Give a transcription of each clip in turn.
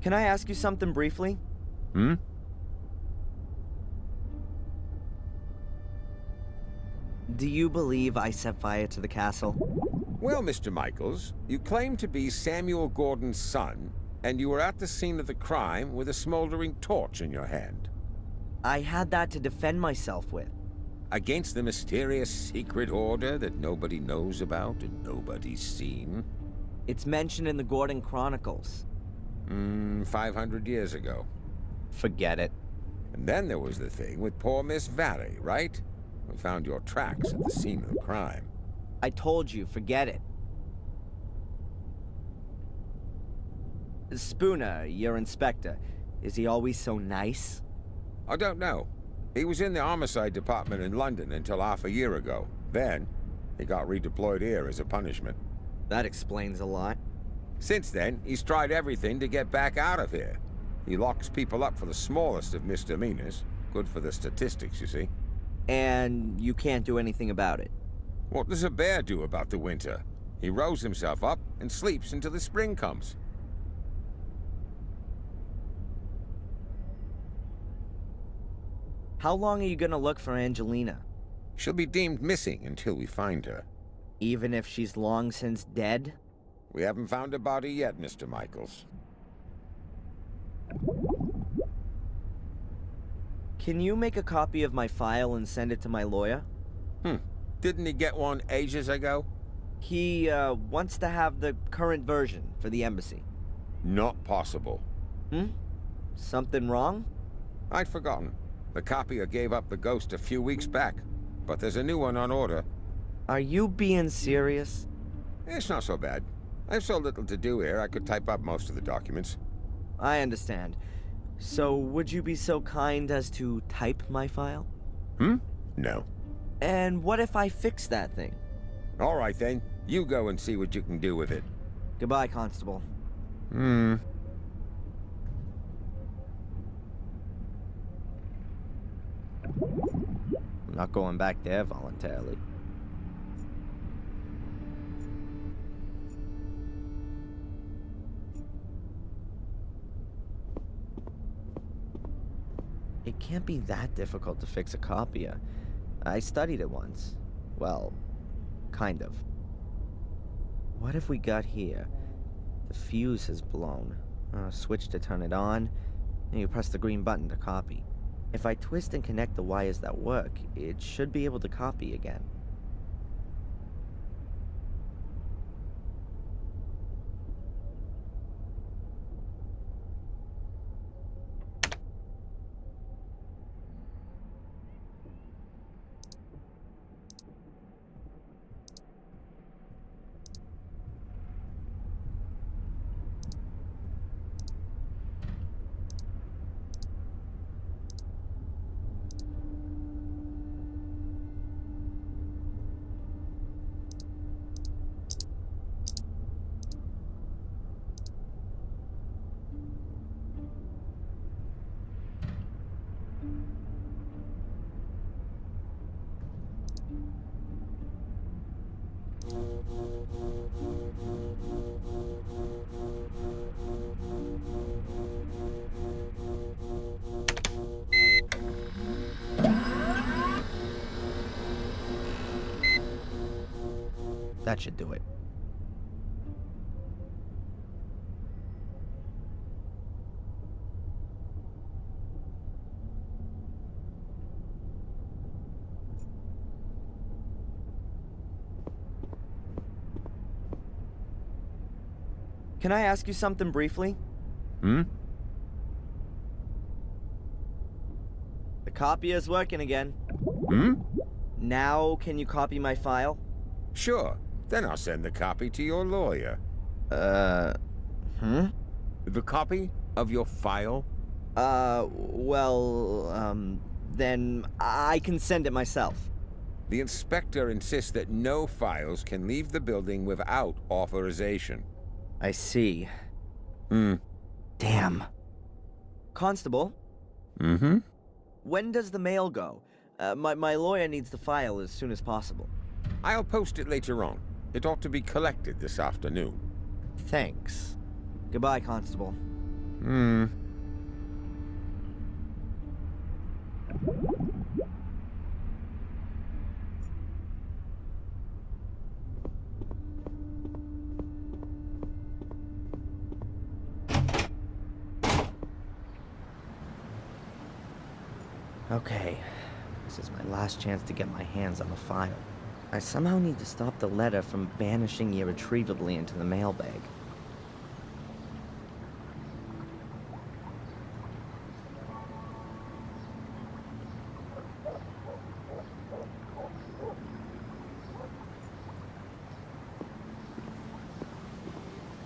Can I ask you something briefly? Hmm? Do you believe I set fire to the castle? Well, Mr. Michaels, you claim to be Samuel Gordon's son, and you were at the scene of the crime with a smoldering torch in your hand. I had that to defend myself with. Against the mysterious secret order that nobody knows about and nobody's seen? It's mentioned in the Gordon Chronicles. 500 years ago. Forget it. And then there was the thing with poor Miss Valley, right? We found your tracks at the scene of the crime. I told you, forget it. Spooner, your inspector, is he always so nice? I don't know. He was in the homicide department in London until half a year ago. Then, he got redeployed here as a punishment. That explains a lot. Since then, he's tried everything to get back out of here. He locks people up for the smallest of misdemeanors. Good for the statistics, you see. And you can't do anything about it? What does a bear do about the winter? He rolls himself up and sleeps until the spring comes. How long are you gonna look for Angelina? She'll be deemed missing until we find her. Even if she's long since dead? We haven't found a body yet, Mr. Michaels. Can you make a copy of my file and send it to my lawyer? Didn't he get one ages ago? He, wants to have the current version for the embassy. Not possible. Something wrong? I'd forgotten. The copier gave up the ghost a few weeks back, but there's a new one on order. Are you being serious? It's not so bad. I've so little to do here, I could type up most of the documents. I understand. So, would you be so kind as to type my file? No. And what if I fix that thing? All right then, you go and see what you can do with it. Goodbye, Constable. Hmm. I'm not going back there voluntarily. It can't be that difficult to fix a copier. I studied it once. Well, kind of. What if we got here? The fuse has blown. Switch to turn it on, and you press the green button to copy. If I twist and connect the wires that work, it should be able to copy again. That should do it. Can I ask you something briefly? Hmm? The copier's working again. Now, can you copy my file? Sure. Then I'll send the copy to your lawyer. The copy of your file? Then I can send it myself. The inspector insists that no files can leave the building without authorization. I see. Damn. Constable? When does the mail go? My lawyer needs the file as soon as possible. I'll post it later on. It ought to be collected this afternoon. Thanks. Goodbye, Constable. Okay, this is my last chance to get my hands on the file. I somehow need to stop the letter from vanishing irretrievably into the mailbag.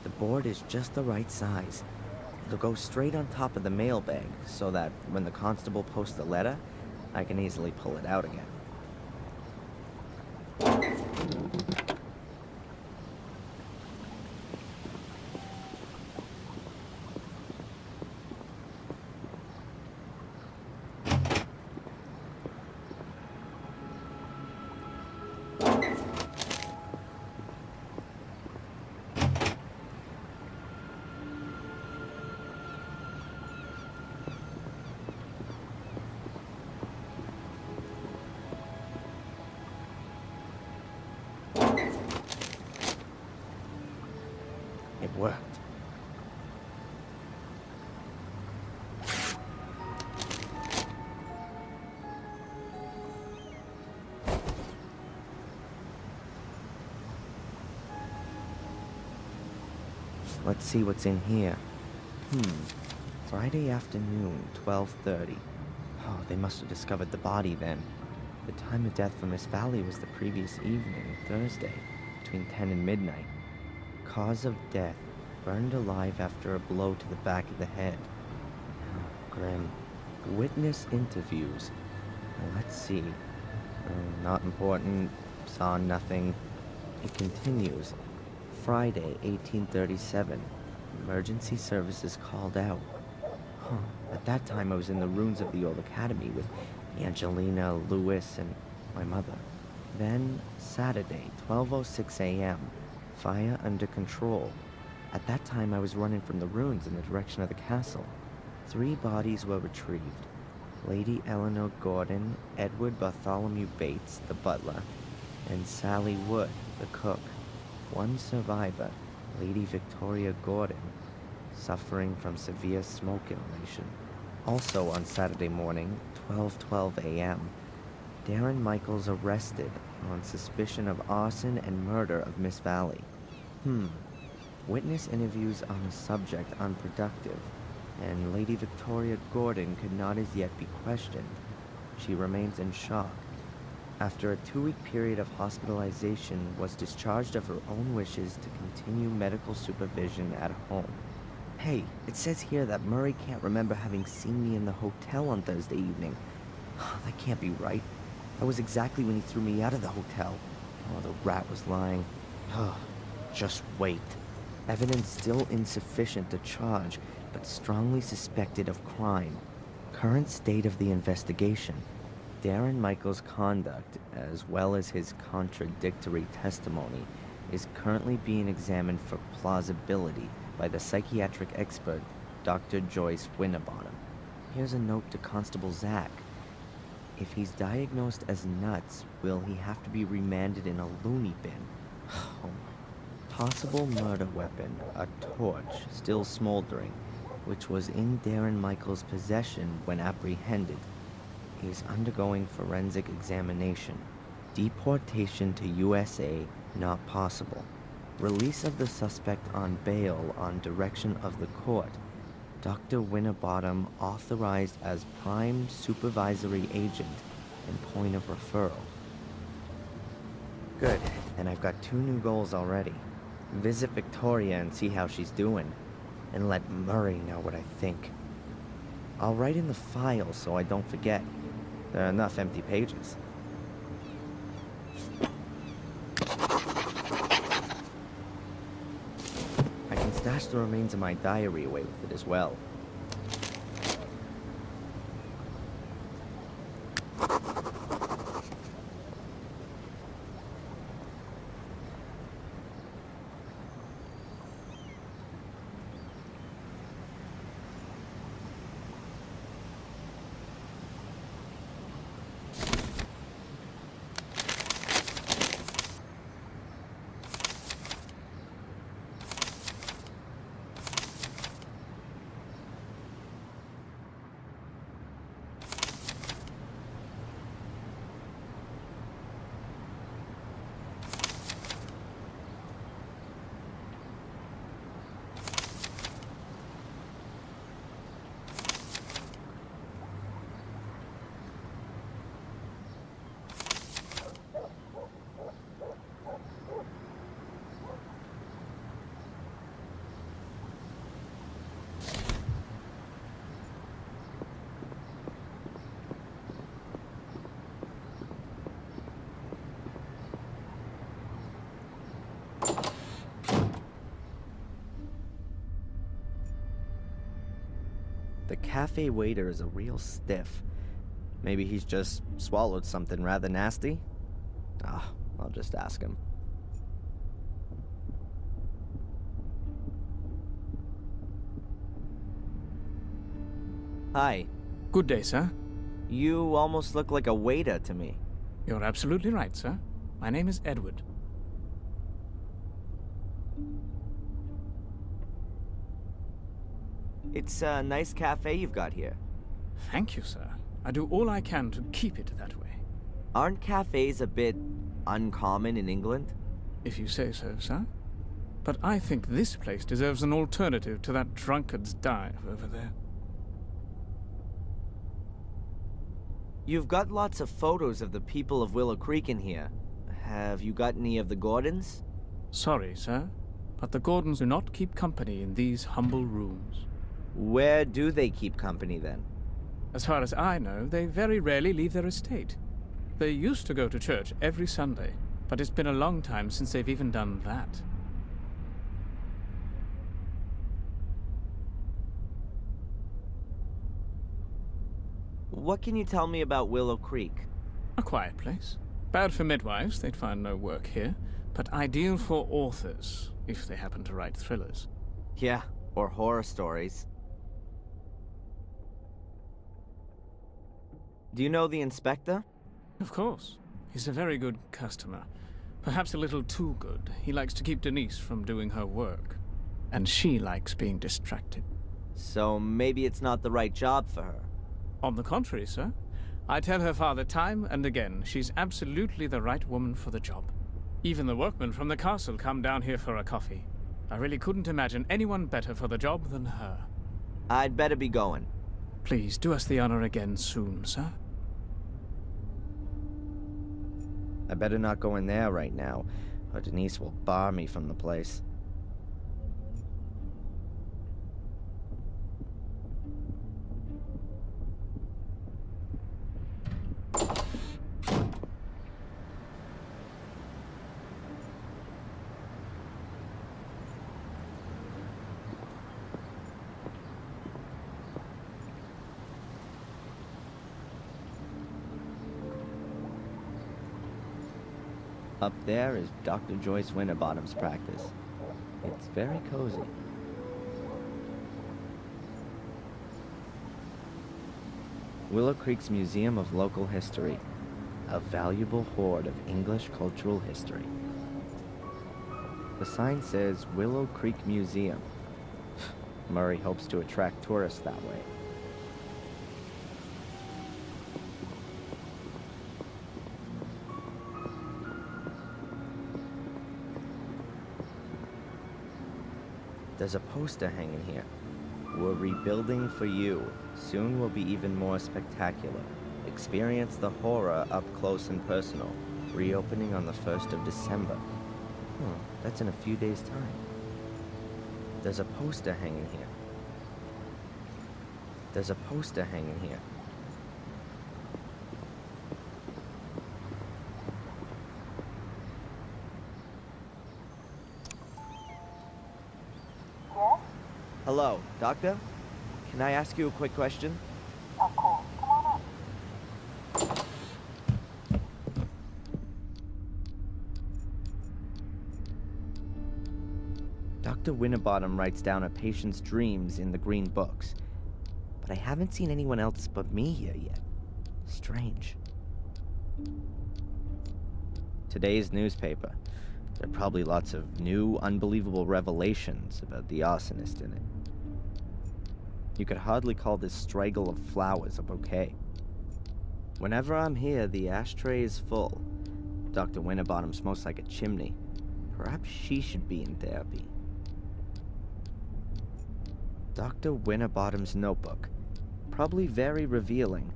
The board is just the right size. It'll go straight on top of the mailbag so that when the constable posts the letter, I can easily pull it out again. It worked. Let's see what's in here. Friday afternoon, 12:30. Oh, they must have discovered the body then. The time of death for Miss Valley was the previous evening, Thursday, between 10 and midnight. Cause of death, burned alive after a blow to the back of the head. Oh, grim. Witness interviews. Let's see. Not important. Saw nothing. It continues. Friday, 1837. Emergency services called out. At that time, I was in the ruins of the old academy with Angelina, Lewis, and my mother. Then, Saturday, 12:06 a.m. Fire under control. At that time, I was running from the ruins in the direction of the castle. 3 bodies were retrieved. Lady Eleanor Gordon, Edward Bartholomew Bates, the butler, and Sally Wood, the cook. 1 survivor, Lady Victoria Gordon, suffering from severe smoke inhalation. Also on Saturday morning, 12:12 a.m., Darren Michaels arrested on suspicion of arson and murder of Miss Valley. Witness interviews on the subject unproductive, and Lady Victoria Gordon could not as yet be questioned. She remains in shock. After a 2-week period of hospitalization, was discharged of her own wishes to continue medical supervision at home. Hey, it says here that Murray can't remember having seen me in the hotel on Thursday evening. That can't be right. That was exactly when he threw me out of the hotel. Oh, the rat was lying. Just wait. Evidence still insufficient to charge, but strongly suspected of crime. Current state of the investigation. Darren Michaels' conduct, as well as his contradictory testimony, is currently being examined for plausibility by the psychiatric expert, Dr. Joyce Winterbottom. Here's a note to Constable Zach. If he's diagnosed as nuts, will he have to be remanded in a loony bin? Possible murder weapon, a torch, still smoldering, which was in Darren Michaels' possession when apprehended. He is undergoing forensic examination. Deportation to USA not possible. Release of the suspect on bail on direction of the court. Dr. Winterbottom authorized as prime supervisory agent and point of referral. Good, and I've got 2 new goals already. Visit Victoria and see how she's doing, and let Murray know what I think. I'll write in the file so I don't forget. There are enough empty pages. I can stash the remains of my diary away with it as well. The cafe waiter is a real stiff. Maybe he's just swallowed something rather nasty? I'll just ask him. Hi. Good day, sir. You almost look like a waiter to me. You're absolutely right, sir. My name is Edward. It's a nice cafe you've got here. Thank you, sir. I do all I can to keep it that way. Aren't cafes a bit uncommon in England? If you say so, sir. But I think this place deserves an alternative to that drunkard's dive over there. You've got lots of photos of the people of Willow Creek in here. Have you got any of the Gordons? Sorry, sir, but the Gordons do not keep company in these humble rooms. Where do they keep company then? As far as I know, they very rarely leave their estate. They used to go to church every Sunday, but it's been a long time since they've even done that. What can you tell me about Willow Creek? A quiet place. Bad for midwives, they'd find no work here, but ideal for authors, if they happen to write thrillers. Yeah, or horror stories. Do you know the inspector? Of course. He's a very good customer. Perhaps a little too good. He likes to keep Denise from doing her work. And she likes being distracted. So maybe it's not the right job for her. On the contrary, sir. I tell her father time and again she's absolutely the right woman for the job. Even the workmen from the castle come down here for a coffee. I really couldn't imagine anyone better for the job than her. I'd better be going. Please do us the honor again soon, sir. I better not go in there right now, or Denise will bar me from the place. Up there is Dr. Joyce Winterbottom's practice. It's very cozy. Willow Creek's Museum of Local History, a valuable hoard of English cultural history. The sign says Willow Creek Museum. Murray hopes to attract tourists that way. There's a poster hanging here. We're rebuilding for you. Soon will be even more spectacular. Experience the horror up close and personal. Reopening on the 1st of December. That's in a few days' time. There's a poster hanging here. There's a poster hanging here. Hello, Doctor? Can I ask you a quick question? Of course. Come on in. Dr. Winterbottom writes down a patient's dreams in the green books, but I haven't seen anyone else but me here yet. Strange. Today's newspaper. There are probably lots of new, unbelievable revelations about the arsonist in it. You could hardly call this straggle of flowers a bouquet. Whenever I'm here, the ashtray is full. Dr. Winterbottom smokes like a chimney. Perhaps she should be in therapy. Dr. Winterbottom's notebook. Probably very revealing.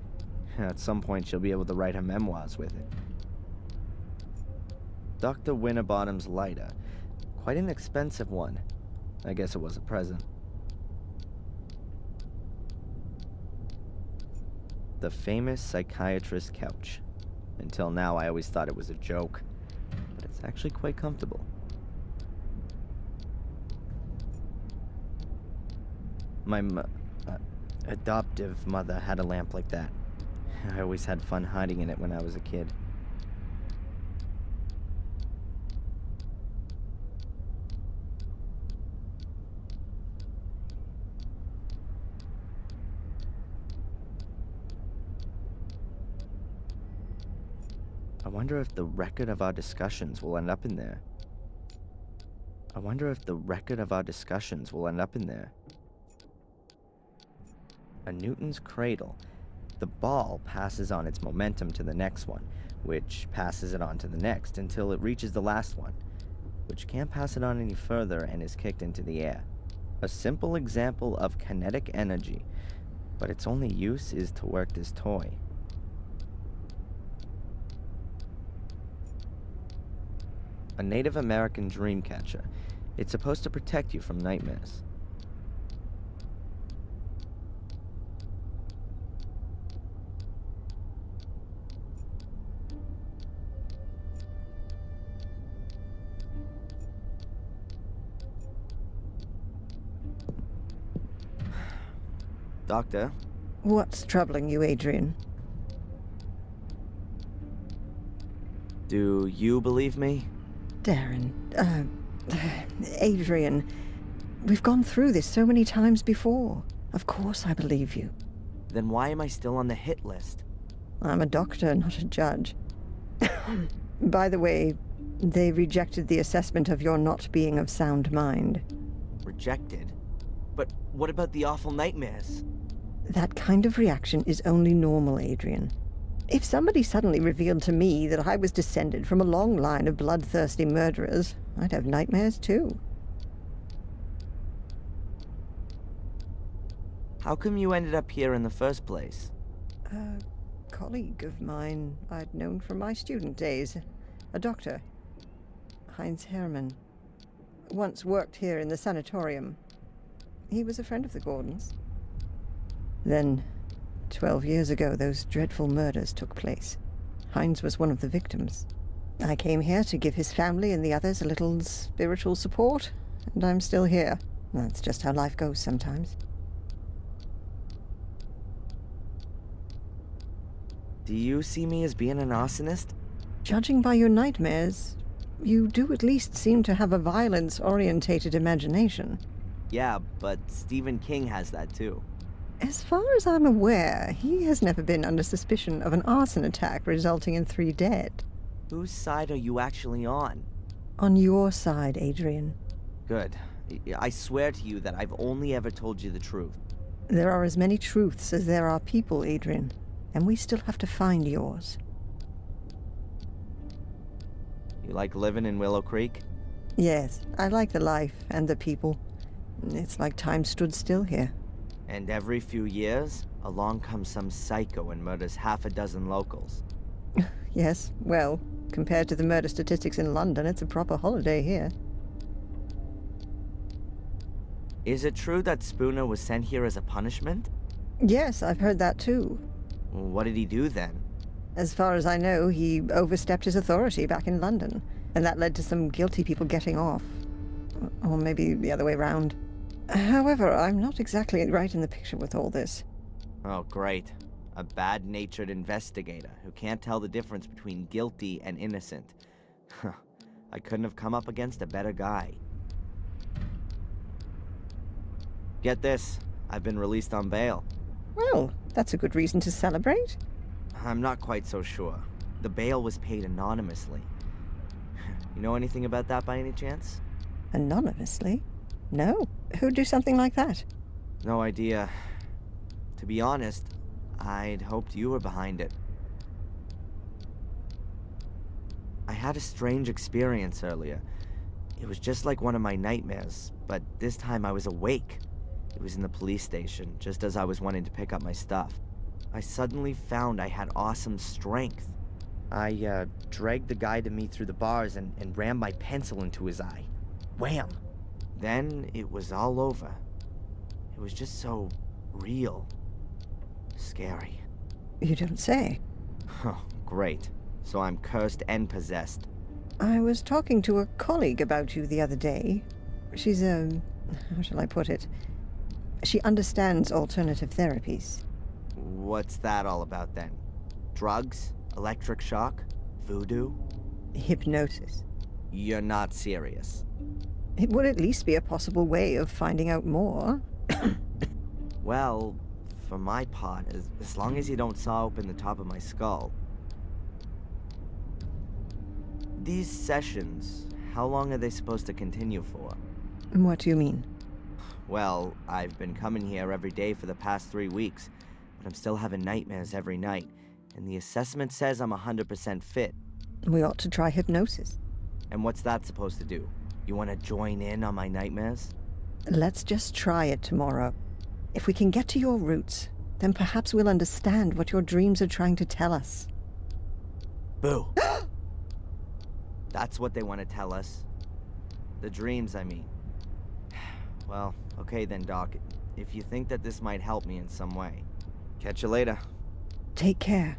At some point, she'll be able to write her memoirs with it. Dr. Winterbottom's lighter. Quite an expensive one. I guess it was a present. The famous psychiatrist's couch. Until now, I always thought it was a joke, but it's actually quite comfortable. adoptive mother had a lamp like that. I always had fun hiding in it when I was a kid. I wonder if the record of our discussions will end up in there. I wonder if the record of our discussions will end up in there. A Newton's cradle. The ball passes on its momentum to the next one, which passes it on to the next until it reaches the last one, which can't pass it on any further and is kicked into the air. A simple example of kinetic energy, but its only use is to work this toy. A Native American dream catcher. It's supposed to protect you from nightmares. Doctor? What's troubling you, Adrian? Do you believe me? Darren, Adrian, we've gone through this so many times before. Of course I believe you. Then why am I still on the hit list? I'm a doctor, not a judge. By the way, they rejected the assessment of your not being of sound mind. Rejected? But what about the awful nightmares? That kind of reaction is only normal, Adrian. If somebody suddenly revealed to me that I was descended from a long line of bloodthirsty murderers, I'd have nightmares too. How come you ended up here in the first place? A colleague of mine I'd known from my student days. A doctor. Heinz Hermann. Once worked here in the sanatorium. He was a friend of the Gordons. Then, 12 years ago, those dreadful murders took place. Heinz was one of the victims. I came here to give his family and the others a little spiritual support, and I'm still here. That's just how life goes sometimes. Do you see me as being an arsonist? Judging by your nightmares, you do at least seem to have a violence-orientated imagination. Yeah, but Stephen King has that too. As far as I'm aware, he has never been under suspicion of an arson attack resulting in 3 dead. Whose side are you actually on? On your side, Adrian. Good. I swear to you that I've only ever told you the truth. There are as many truths as there are people, Adrian, and we still have to find yours. You like living in Willow Creek? Yes, I like the life and the people. It's like time stood still here. And every few years, along comes some psycho and murders half a dozen locals. Yes, well, compared to the murder statistics in London, it's a proper holiday here. Is it true that Spooner was sent here as a punishment? Yes, I've heard that too. What did he do then? As far as I know, he overstepped his authority back in London, and that led to some guilty people getting off. Or maybe the other way round. However, I'm not exactly right in the picture with all this. Oh, great. A bad-natured investigator who can't tell the difference between guilty and innocent. I couldn't have come up against a better guy. Get this, I've been released on bail. Well, that's a good reason to celebrate. I'm not quite so sure. The bail was paid anonymously. You know anything about that by any chance? Anonymously? No. Who'd do something like that? No idea. To be honest, I'd hoped you were behind it. I had a strange experience earlier. It was just like one of my nightmares, but this time I was awake. It was in the police station, just as I was wanting to pick up my stuff. I suddenly found I had awesome strength. I dragged the guy to me through the bars and rammed my pencil into his eye. Wham! Then it was all over. It was just so real. Scary. You don't say. Oh, great. So I'm cursed and possessed. I was talking to a colleague about you the other day. She's how shall I put it? She understands alternative therapies. What's that all about then? Drugs? Electric shock? Voodoo? Hypnosis. You're not serious. It would at least be a possible way of finding out more. Well, for my part, as long as you don't saw open the top of my skull. These sessions, how long are they supposed to continue for? What do you mean? Well, I've been coming here every day for the past 3 weeks, but I'm still having nightmares every night, and the assessment says I'm 100% fit. We ought to try hypnosis. And what's that supposed to do? You want to join in on my nightmares? Let's just try it tomorrow. If we can get to your roots, then perhaps we'll understand what your dreams are trying to tell us. Boo! That's what they want to tell us. The dreams, I mean. Well, okay then, Doc. If you think that this might help me in some way. Catch you later. Take care.